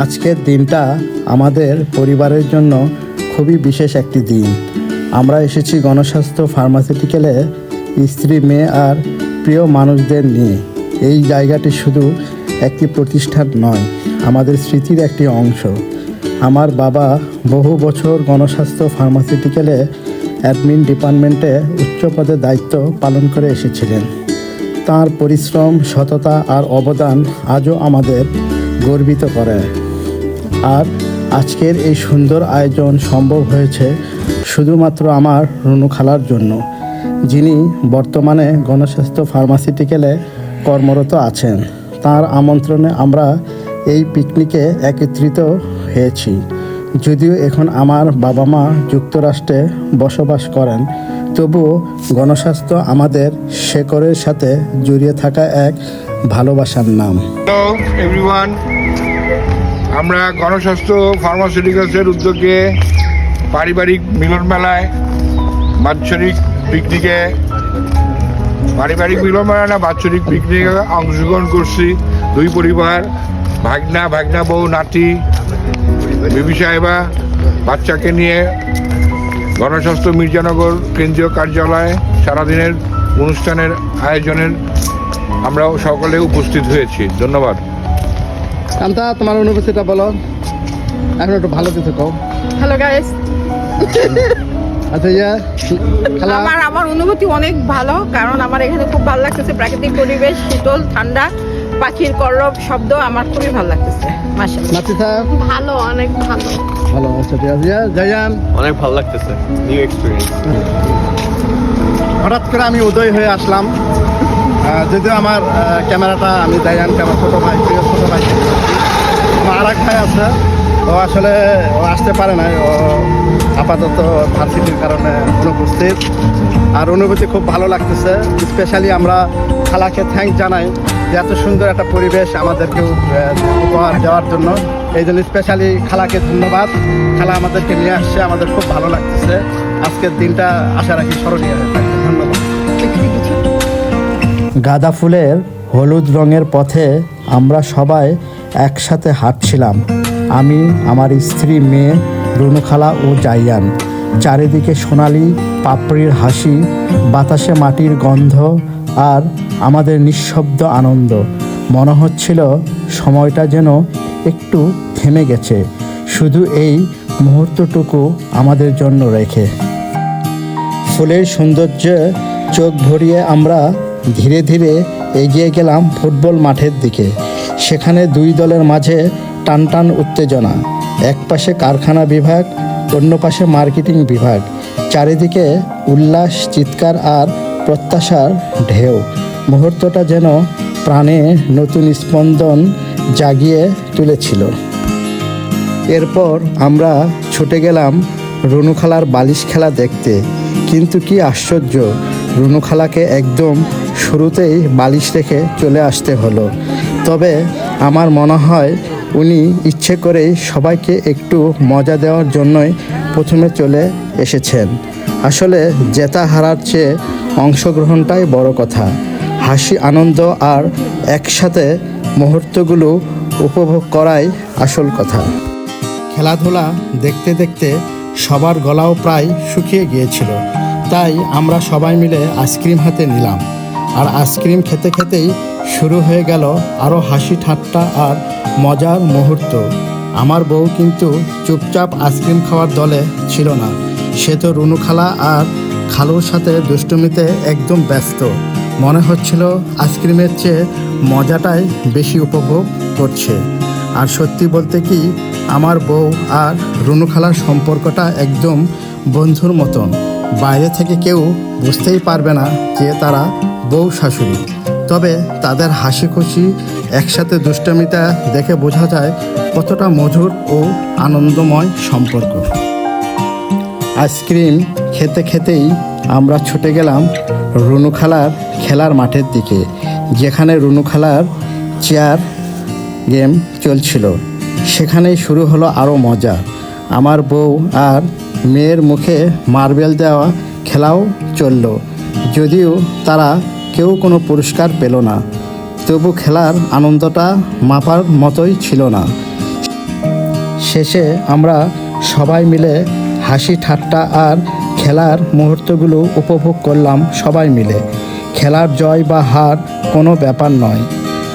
আজকের দিনটা আমাদের পরিবারের জন্য খুবই বিশেষ একটি দিন। আমরা এসেছি গণস্বাস্থ্য ফার্মাসিউটিক্যালে স্ত্রী, মেয়ে আর প্রিয় মানুষদের নিয়ে। এই জায়গাটি শুধু একটি প্রতিষ্ঠান নয়, আমাদের স্মৃতির একটি অংশ। আমার বাবা বহু বছর গণস্বাস্থ্য ফার্মাসিউটিক্যালে অ্যাডমিন ডিপার্টমেন্টে উচ্চ পদে দায়িত্ব পালন করে এসেছিলেন। তাঁর পরিশ্রম, সততা আর অবদান আজও আমাদের গর্বিত করে। আর আজকের এই সুন্দর আয়োজন সম্ভব হয়েছে শুধুমাত্র আমার রুনু খালার জন্য, যিনি বর্তমানে গণস্বাস্থ্য ফার্মাসিউটিক্যালে কর্মরত আছেন। তার আমন্ত্রণে আমরা এই পিকনিকে একত্রিত হয়েছি। যদিও এখন আমার বাবা মা যুক্তরাষ্ট্রে বসবাস করেন, তবুও গণস্বাস্থ্য আমাদের শেকড়ের সাথে জড়িয়ে থাকা এক ভালোবাসার নাম। হ্যালো এভরিওয়ান, আমরা গণস্বাস্থ্য ফার্মাসিউটিক্যালসের উদ্যোগে পারিবারিক মিলন মেলায় বাৎসরিক পিকনিকে বাৎসরিক পিকনিকে অংশগ্রহণ করছি। দুই পরিবার, ভাগনা বউ, নাতি, বিবি সাহেবা, বাচ্চাকে নিয়ে গণস্বাস্থ্য মির্জানগর কেন্দ্রীয় কার্যালয়ে সারাদিনের অনুষ্ঠানের আয়োজনের আমরা সকলে উপস্থিত হয়েছি। ধন্যবাদ। কান্তা, তোমার অনুভূতিটা বলো, এখন একটু ভালো কিছু কও। হ্যালো গাইস, আচ্ছা আমার অনুভূতি অনেক ভালো, কারণ আমার এখানে খুব ভালো লাগতেছে। প্রাকৃতিক পরিবেশ, শীতল ঠান্ডা, পাখির কলরব শব্দ আমার খুবই ভালো লাগতেছে। মাশাআল্লাহ, ভালো, অনেক ভালো। আচ্ছা ঠিক আছে। জায়ান, অনেক ভালো লাগতেছে, নিউ এক্সপিরিয়েন্স। হঠাৎ করে আমি উদয় হয়ে আসলাম, যদিও আমার ক্যামেরাটা আমি জায়ানকে আমার ছোটো ভাই আমার আর এক ভাই আছে, ও আসলে ও আসতে পারে নাই, ও আপাতত ভার্সিটির কারণে অনুপস্থিত। আর অনুভূতি খুব ভালো লাগতেছে। স্পেশালি আমরা খালাকে থ্যাঙ্ক জানাই যে এত সুন্দর একটা পরিবেশ আমাদেরকে উপহার দেওয়ার জন্য। এই জন্য স্পেশালি খালাকে ধন্যবাদ। খালা আমাদেরকে নিয়ে আসছে, আমাদের খুব ভালো লাগতেছে। আজকের দিনটা আশা রাখি স্মরণীয় হয়ে থাকবে। ধন্যবাদ। গাঁদা ফুলের হলুদ রঙের পথে আমরা সবাই একসাথে হাঁটছিলাম। আমি, আমার স্ত্রী, মেয়ে, রুনু খালা ও জাইয়ান। চারিদিকে সোনালি পাপড়ির হাসি, বাতাসে মাটির গন্ধ আর আমাদের নিঃশব্দ আনন্দ। মনে হচ্ছিল সময়টা যেন একটু থেমে গেছে, শুধু এই মুহূর্তটুকু আমাদের জন্য রেখে। ফুলের সৌন্দর্যে চোখ ভরিয়ে আমরা ধীরে ধীরে এগিয়ে গেলাম ফুটবল মাঠের দিকে। সেখানে দুই দলের মাঝে টানটান উত্তেজনা। এক পাশে কারখানা বিভাগ, অন্য পাশে মার্কেটিং বিভাগ। চারিদিকে উল্লাস, চিৎকার আর প্রত্যাশার ঢেউ। মুহূর্তটা যেন প্রাণে নতুন স্পন্দন জাগিয়ে তুলেছিল। এরপর আমরা ছুটে গেলাম রুনু খালার বালিশ খেলা দেখতে। কিন্তু কি আশ্চর্য, রুনু খালাকে একদম শুরুতেই বালিশ রেখে চলে আসতে হলো। তবে আমার মনে হয় উনি ইচ্ছে করেই সবাইকে একটু মজা দেওয়ার জন্যই প্রথমে চলে এসেছেন। আসলে জেতা হারার চেয়ে অংশগ্রহণটাই বড় কথা। হাসি, আনন্দ আর একসাথে মুহূর্তগুলো উপভোগ করাই আসল কথা। খেলাধুলা দেখতে দেখতে সবার গলাও প্রায় শুকিয়ে গিয়েছিল, তাই আমরা সবাই মিলে আইসক্রিম হাতে নিলাম। আর আইসক্রিম খেতে খেতেই শুরু হয়ে গেল আরও হাসি, ঠাট্টা আর মজার মুহূর্ত। আমার বউ কিন্তু চুপচাপ আইসক্রিম খাওয়ার দলে ছিল না। সে তো রুনু খালা আর খালুর সাথে দুষ্টুমিতে একদম ব্যস্ত। মনে হচ্ছিল আইসক্রিমের চেয়ে মজাটাই বেশি উপভোগ করছে। আর সত্যি বলতে কি, আমার বউ আর রুনু খালার সম্পর্কটা একদম বন্ধুর মতন। বাইরে থেকে কেউ বুঝতেই পারবে না যে তারা বউ শাশুড়ি। তবে তাদের হাসি খুশি, একসাথে দুষ্টমিতা দেখে বোঝা যায় কতটা মধুর ও আনন্দময় সম্পর্ক। আইসক্রিম খেতে খেতেই আমরা ছুটে গেলাম রুনু খালার খেলার মাঠের দিকে, যেখানে রুনু খালার চেয়ার গেম চলছিল। সেখানেই শুরু হলো আরও মজা। আমার বউ আর মেয়ের মুখে মার্বেল দেওয়া খেলাও চলল। যদিও তারা কেউ কোনো পুরস্কার পেল না, তবু খেলার আনন্দটা মাপার মতোই ছিল না। শেষে আমরা সবাই মিলে হাসি ঠাট্টা আর খেলার মুহূর্তগুলো উপভোগ করলাম সবাই মিলে। খেলার জয় বা হার কোনো ব্যাপার নয়,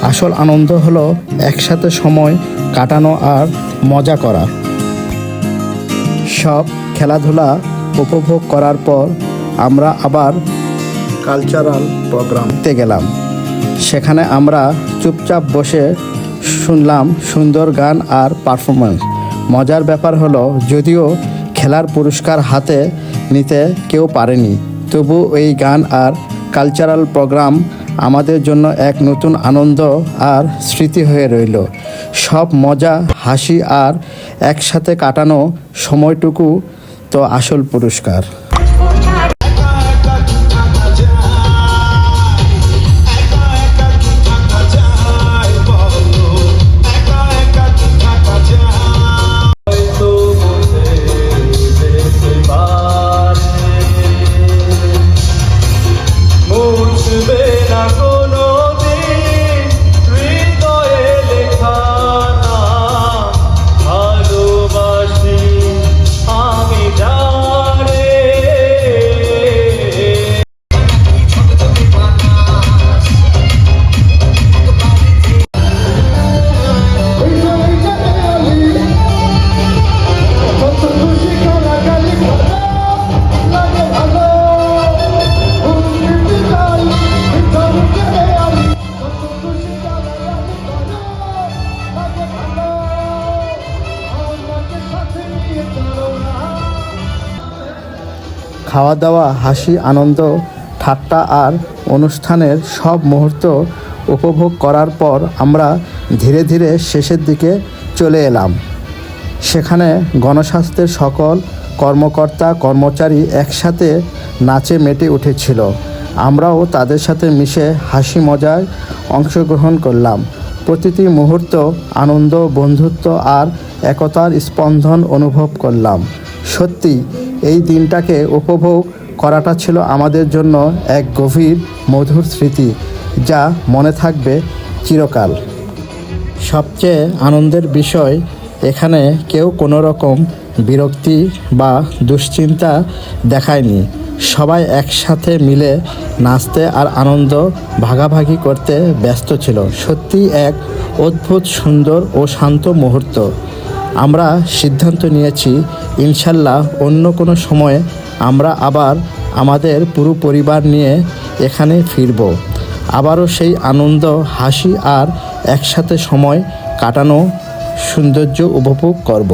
আসল আনন্দ হলো একসাথে সময় কাটানো আর মজা করা। সব খেলাধুলা উপভোগ করার পর আমরা আবার কালচারাল প্রোগ্রামতে গেলাম। সেখানে আমরা চুপচাপ বসে শুনলাম সুন্দর গান আর পারফরমেন্স। মজার ব্যাপার হলো যদিও খেলার পুরস্কার হাতে নিতে কেউ পারেনি, তবু এই গান আর কালচারাল প্রোগ্রাম আমাদের জন্য এক নতুন আনন্দ আর স্মৃতি হয়ে রইল। সব মজা, হাসি আর একসাথে কাটানো সময়টুকু তো আসল পুরস্কার। খাওয়া দাওয়া, হাসি, আনন্দ, ঠাট্টা আর অনুষ্ঠানের সব মুহূর্ত উপভোগ করার পর আমরা ধীরে ধীরে শেষের দিকে চলে এলাম। সেখানে গণস্বাস্থ্যের সকল কর্মকর্তা কর্মচারী একসাথে নাচে মেতে উঠেছিল। আমরাও তাদের সাথে মিশে হাসি মজায় অংশগ্রহণ করলাম। প্রতিটি মুহূর্ত আনন্দ, বন্ধুত্ব আর একতার স্পন্দন অনুভব করলাম। সত্যি এই দিনটাকে উপভোগ করাটা ছিল আমাদের জন্য এক গভীর মধুর স্মৃতি, যা মনে থাকবে চিরকাল। সবচেয়ে আনন্দের বিষয়, এখানে কেউ কোনো রকম বিরক্তি বা দুশ্চিন্তা দেখায়নি। সবাই একসাথে মিলে নাচতে আর আনন্দ ভাগাভাগি করতে ব্যস্ত ছিল। সত্যি এক অদ্ভুত সুন্দর ও শান্ত মুহূর্ত। আমরা সিদ্ধান্ত নিয়েছি ইনশাল্লাহ অন্য কোনো সময়ে আমরা আবার আমাদের পুরো পরিবার নিয়ে এখানে ফিরব। আবারও সেই আনন্দ, হাসি আর একসাথে সময় কাটানো সৌন্দর্য উপভোগ করব।